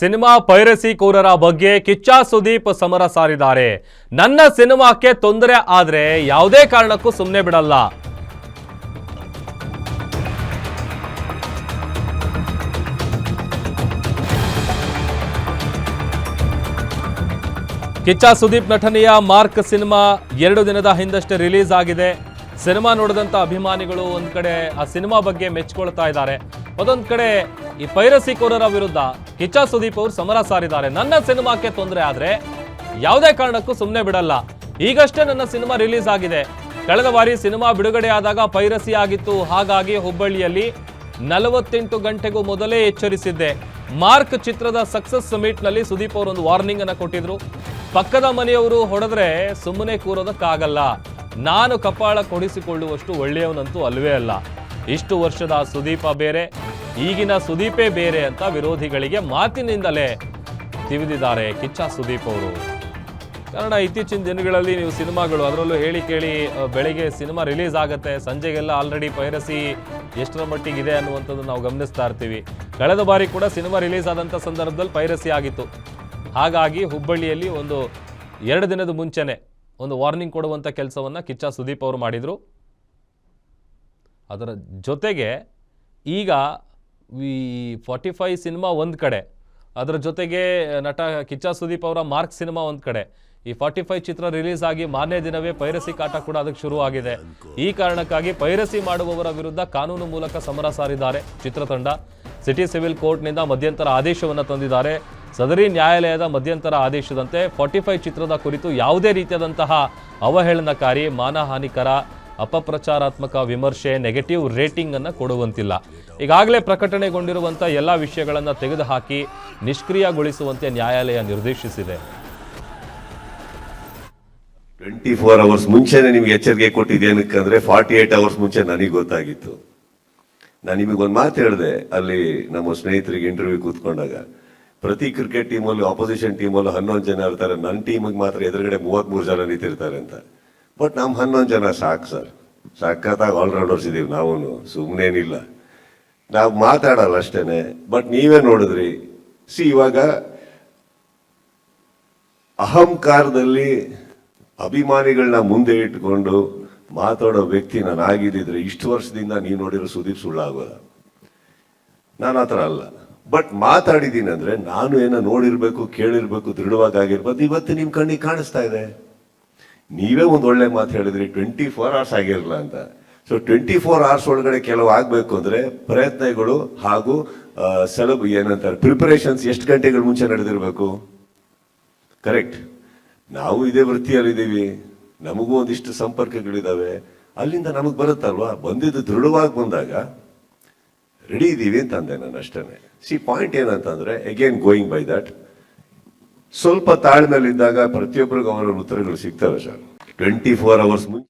Cinema piracy ಕೋರರ ಬಗ್ಗೆ ಕಿಚ್ಚ ಸುದೀಪ್ ಸಮರ ಸಾರಿದ್ದಾರೆ. ನನ್ನ ಸಿನಿಮಾಕ್ಕೆ ತೊಂದರೆ ಆದ್ರೆ ಯಾವುದೇ ಕಾರಣಕ್ಕೂ ಸುಮ್ಮನೆ ಬಿಡಲ್ಲ. ಕಿಚ್ಚ ಸುದೀಪ್ ನಟನೆಯ ಮಾರ್ಕ್ ಸಿನಿಮಾ 2 ದಿನದ ಹಿಂದಷ್ಟೇ ರಿಲೀಸ್ ಆಗಿದೆ. ಸಿನಿಮಾ ನೋಡಿದಂತ ಅಭಿಮಾನಿಗಳು ಒಂದ್ ಕಡೆ ಆ ಸಿನಿಮಾ ಬಗ್ಗೆ ಮೆಚ್ಕೊಳ್ತಾ ಇದ್ದಾರೆ. ಮತ್ತೊಂದ್ ಕಡೆ ಈ ಪೈರಸಿ ಕೋರರ ವಿರುದ್ಧ ಕಿಚ್ಚ ಸುದೀಪ್ ಅವರು ಸಮರ ಸಾರಿದ್ದಾರೆ. ನನ್ನ ಸಿನಿಮಾಕ್ಕೆ ತೊಂದರೆ ಆದ್ರೆ ಯಾವುದೇ ಕಾರಣಕ್ಕೂ ಸುಮ್ಮನೆ ಬಿಡಲ್ಲ. ಈಗಷ್ಟೇ ನನ್ನ ಸಿನಿಮಾ ರಿಲೀಸ್ ಆಗಿದೆ. ಕಳೆದ ಬಾರಿ ಸಿನಿಮಾ ಬಿಡುಗಡೆ ಆದಾಗ ಪೈರಸಿ ಆಗಿತ್ತು. ಹಾಗಾಗಿ ಹುಬ್ಬಳ್ಳಿಯಲ್ಲಿ 48 ಗಂಟೆಗೂ ಮೊದಲೇ ಎಚ್ಚರಿಸಿದ್ದೆ. ಮಾರ್ಕ್ ಚಿತ್ರದ ಸಕ್ಸಸ್ ಮೀಟ್ ನಲ್ಲಿ ಸುದೀಪ್ ಅವರು ಒಂದು ವಾರ್ನಿಂಗ್ ಅನ್ನ ಕೊಟ್ಟಿದ್ರು. ಪಕ್ಕದ ಮನೆಯವರು ಹೊಡೆದ್ರೆ ಸುಮ್ಮನೆ ಕೂರೋದಕ್ಕಾಗಲ್ಲ. ನಾನು ಕಪಾಳ ಕೊಡಿಸಿಕೊಳ್ಳುವಷ್ಟು ಒಳ್ಳೆಯವನಂತೂ ಅಲ್ವೇ ಅಲ್ಲ. ಇಷ್ಟು ವರ್ಷದ ಸುದೀಪ ಬೇರೆ, ಈಗಿನ ಸುದೀಪೇ ಬೇರೆ ಅಂತ ವಿರೋಧಿಗಳಿಗೆ ಮಾತಿನಿಂದಲೇ ತಿವಿದಿದ್ದಾರೆ ಕಿಚ್ಚ ಸುದೀಪ್ ಅವರು. ಕಾರಣ ಇತ್ತೀಚಿನ ದಿನಗಳಲ್ಲಿ ನೀವು ಸಿನಿಮಾಗಳು ಅದರಲ್ಲೂ ಹೇಳಿ ಕೇಳಿ ಬೆಳಿಗ್ಗೆ ಸಿನಿಮಾ ರಿಲೀಸ್ ಆಗುತ್ತೆ, ಸಂಜೆಗೆಲ್ಲ ಆಲ್ರೆಡಿ ಪೈರಸಿ ಎಷ್ಟರ ಮಟ್ಟಿಗಿದೆ ಅನ್ನುವಂಥದ್ದು ನಾವು ಗಮನಿಸ್ತಾ ಇರ್ತೀವಿ. ಕಳೆದ ಬಾರಿ ಕೂಡ ಸಿನಿಮಾ ರಿಲೀಸ್ ಆದಂಥ ಸಂದರ್ಭದಲ್ಲಿ ಪೈರಸಿ ಆಗಿತ್ತು. ಹಾಗಾಗಿ ಹುಬ್ಬಳ್ಳಿಯಲ್ಲಿ ಒಂದು 2 ದಿನದ ಮುಂಚೆನೆ ಒಂದು ವಾರ್ನಿಂಗ್ ಕೊಡುವಂಥ ಕೆಲಸವನ್ನು ಕಿಚ್ಚ ಸುದೀಪ್ ಅವರು ಮಾಡಿದರು. ಅದರ ಜೊತೆಗೆ ಈಗ ಈ 45 ಸಿನಿಮಾ ಒಂದು ಕಡೆ, ಅದರ ಜೊತೆಗೆ ನಟ ಕಿಚ್ಚ ಸುದೀಪ್ ಅವರ ಮಾರ್ಕ್ ಸಿನಿಮಾ ಒಂದು ಕಡೆ, ಈ 45 ಚಿತ್ರ ರಿಲೀಸ್ ಆಗಿ ಮಾರನೇ ದಿನವೇ ಪೈರಸಿ ಕಾಟ ಕೂಡ ಅದಕ್ಕೆ ಶುರು ಆಗಿದೆ. ಈ ಕಾರಣಕ್ಕಾಗಿ ಪೈರಸಿ ಮಾಡುವವರ ವಿರುದ್ಧ ಕಾನೂನು ಮೂಲಕ ಸಮರ ಸಾರಿದ್ದಾರೆ ಚಿತ್ರತಂಡ. ಸಿಟಿ ಸಿವಿಲ್ ಕೋರ್ಟ್ನಿಂದ ಮಧ್ಯಂತರ ಆದೇಶವನ್ನು ತಂದಿದ್ದಾರೆ. ಸದರಿ ನ್ಯಾಯಾಲಯದ ಮಧ್ಯಂತರ ಆದೇಶದಂತೆ 45 ಚಿತ್ರದ ಕುರಿತು ಯಾವುದೇ ರೀತಿಯಾದಂತಹ ಅವಹೇಳನಕಾರಿ, ಮಾನಹಾನಿಕರ, ಅಪಪ್ರಚಾರಾತ್ಮಕ ವಿಮರ್ಶೆ, ನೆಗೆಟಿವ್ ರೇಟಿಂಗ್ ಅನ್ನು ಕೊಡುವಂತಿಲ್ಲ. ಈಗಾಗಲೇ ಪ್ರಕಟಣೆಗೊಂಡಿರುವಂಥ ಎಲ್ಲ ವಿಷಯಗಳನ್ನು ತೆಗೆದುಹಾಕಿ ನಿಷ್ಕ್ರಿಯಗೊಳಿಸುವಂತೆ ನ್ಯಾಯಾಲಯ ನಿರ್ದೇಶಿಸಿದೆ. 24 ಅವರ್ಸ್ ಮುಂಚೆನೆ ನಿಮ್ಗೆ ಎಚ್ಚರಿಕೆ ಕೊಟ್ಟಿದ್ದೇನಕ್ಕಂದ್ರೆ 48 ಅವರ್ಸ್ ಮುಂಚೆ ನನಗೆ ಗೊತ್ತಾಗಿತ್ತು. ನಾನು ನಿಮಗೊಂದು ಮಾತು ಹೇಳಿದೆ ಅಲ್ಲಿ ನಮ್ಮ ಸ್ನೇಹಿತರಿಗೆ ಇಂಟರ್ವ್ಯೂ ಕೂತ್ಕೊಂಡಾಗ, ಪ್ರತಿ ಕ್ರಿಕೆಟ್ ಟೀಮಲ್ಲಿ ಆಪೋಸಿಷನ್ ಟೀಮಲ್ಲಿ 11 ಜನ ಇರ್ತಾರೆ, ನನ್ನ ಟೀಮಿಗೆ ಮಾತ್ರ ಎದುರುಗಡೆ 33 ಜನ ನಿಂತಿರ್ತಾರೆ ಅಂತ. ಬಟ್ ನಮ್ಮ 11 ಜನ ಸಾಕು ಸರ್, ಸಖತ್ತಾಗಿ ಆಲ್ರೌಂಡರ್ಸ್ ಇದೀವಿ ನಾವು, ಸುಮ್ಮನೇನಿಲ್ಲ, ನಾವು ಮಾತಾಡಲ್ಲ ಅಷ್ಟೇನೆ. ಬಟ್ ನೀವೇ ನೋಡಿದ್ರಿ, ಇವಾಗ ಅಹಂಕಾರದಲ್ಲಿ ಅಭಿಮಾನಿಗಳನ್ನ ಮುಂದೆ ಇಟ್ಕೊಂಡು ಮಾತಾಡೋ ವ್ಯಕ್ತಿ ನಾನು ಆಗಿದ್ದಿದ್ರೆ ಇಷ್ಟು ವರ್ಷದಿಂದ ನೀವು ನೋಡಿರೋ ಸುದೀಪ್ ಸುಳ್ಳಾಗೋದ. ನಾನು ಆ ಥರ ಅಲ್ಲ. ಬಟ್ ಮಾತಾಡಿದ್ದೀನಿ ಅಂದ್ರೆ ನಾನು ಏನೋ ನೋಡಿರ್ಬೇಕು, ಕೇಳಿರ್ಬೇಕು, ದೃಢವಾಗಿರ್ಬೇಕು. ಇವತ್ತು ನಿಮ್ ಕಣ್ಣಿಗೆ ಕಾಣಿಸ್ತಾ ಇದೆ. ನೀವೇ ಒಂದು ಒಳ್ಳೆ ಮಾತು ಹೇಳಿದ್ರಿ, 24 ಅವರ್ಸ್ ಆಗಿರಲ್ಲ ಅಂತ. ಸೊ 24 ಅವರ್ಸ್ ಒಳಗಡೆ ಕೆಲವು ಆಗ್ಬೇಕು ಅಂದ್ರೆ ಪ್ರಯತ್ನಗಳು ಹಾಗೂ ಏನಂತಾರೆ ಪ್ರಿಪರೇಷನ್ಸ್ ಎಷ್ಟು ಗಂಟೆಗಳ ಮುಂಚೆ ನಡೆದಿರ್ಬೇಕು. ಕರೆಕ್ಟ್. ನಾವು ಇದೇ ವೃತ್ತಿಯಲ್ಲಿದ್ದೀವಿ, ನಮಗೂ ಒಂದಿಷ್ಟು ಸಂಪರ್ಕಗಳಿದಾವೆ, ಅಲ್ಲಿಂದ ನಮಗ್ ಬರುತ್ತಲ್ವಾ. ಬಂದಿದ್ದು ದೃಢವಾಗಿ ಬಂದಾಗ ರೆಡಿ ಇದ್ದೀವಿ ಅಂತ ಅಂದೆ ನಾನು ಅಷ್ಟೇ. ಪಾಯಿಂಟ್ ಏನಂತಂದ್ರೆ ಅಗೇನ್ ಗೋಯಿಂಗ್ ಬೈ ದಟ್, ಸ್ವಲ್ಪ ತಾಳ್ಮೆಲಿದ್ದಾಗ ಪ್ರತಿಯೊಬ್ಬರಿಗೂ ಅವರ ಉತ್ತರಗಳು ಸಿಗ್ತವೆ ಸರ್. 24 ಅವರ್ಸ್ ಮುಂಚೆ